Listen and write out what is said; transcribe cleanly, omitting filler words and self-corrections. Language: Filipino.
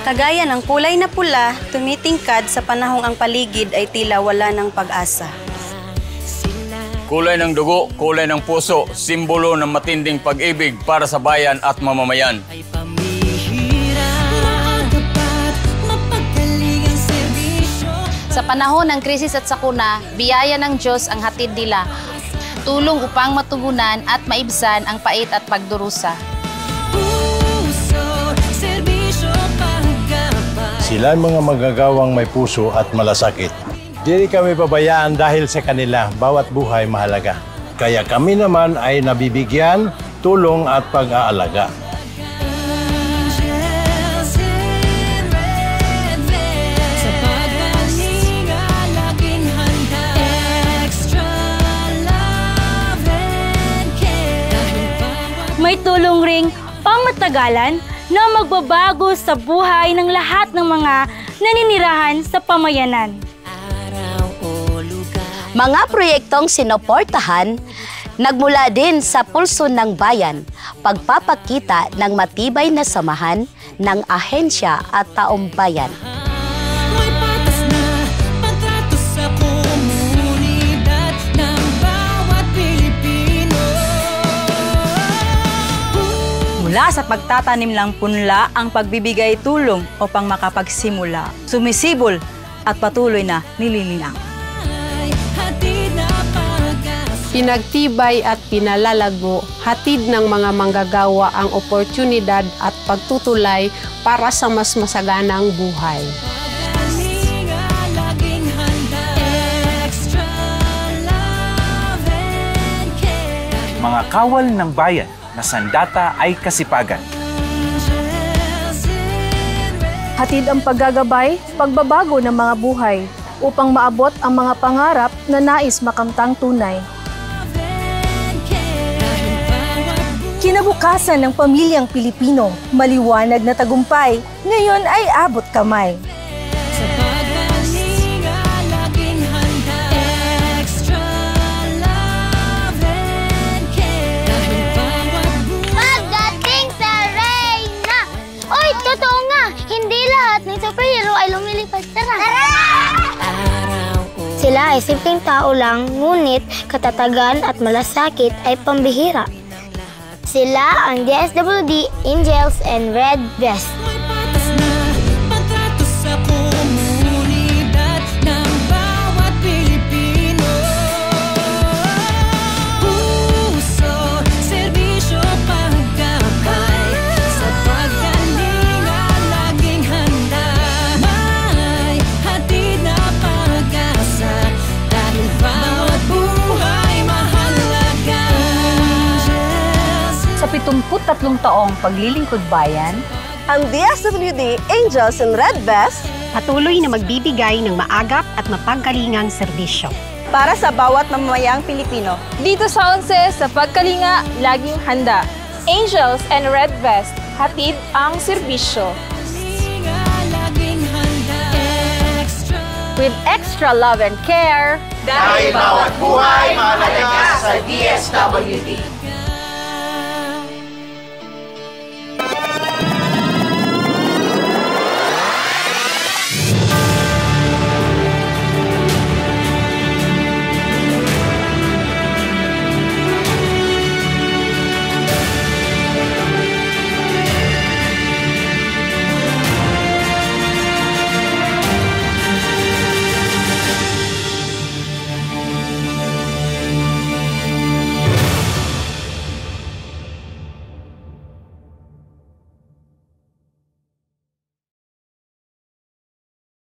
Kagaya ng kulay na pula, tumitingkad sa panahong ang paligid ay tila wala ng pag-asa. Kulay ng dugo, kulay ng puso, simbolo ng matinding pag-ibig para sa bayan at mamamayan. Sa panahon ng krisis at sakuna, biyaya ng Diyos ang hatid nila, tulong upang matugunan at maibsan ang pait at pagdurusa. Sila mga magagawang may puso at malasakit. Di kami pabayaan dahil sa kanila, bawat buhay mahalaga. Kaya kami naman ay nabibigyan, tulong at pag-aalaga. May tulong ring pangmatagalan na magbabago sa buhay ng lahat ng mga naninirahan sa pamayanan. Mga proyektong sinoportahan, nagmula din sa pulso ng bayan, pagpapakita ng matibay na samahan ng ahensya at taong bayan. Mula sa pagtatanim ng punla ang pagbibigay tulong upang makapagsimula, sumisibol at patuloy na nililinang. Pinagtibay at pinalalago, hatid ng mga manggagawa ang oportunidad at pagtutulay para sa mas masaganang buhay. Mga kawal ng bayan na sandata ay kasipagan. Hatid ang paggagabay, pagbabago ng mga buhay upang maabot ang mga pangarap na nais makamtang tunay. Kinabukasan ng pamilyang Pilipino, maliwanag na tagumpay, ngayon ay abot kamay. Pagdating sa Reyna! Oy, totoo nga! Hindi lahat ng superhero ay lumilipad. Tara! Sila ay simpleng tao lang, ngunit katatagan at malasakit ay pambihira. Sila ang DSWD, Angels, and Red Vest. Sa 73 taong paglilingkod bayan, Ang DSWD, Angels, and Red Vest patuloy na magbibigay ng maagap at mapanggalingang serbisyo para sa bawat mamamayang Pilipino. Dito sa 11 sa pagkalinga, laging handa. Angels and Red Vest, hatid ang serbisyo. with extra love and care, dahil bawat buhay mahalaga sa DSWD.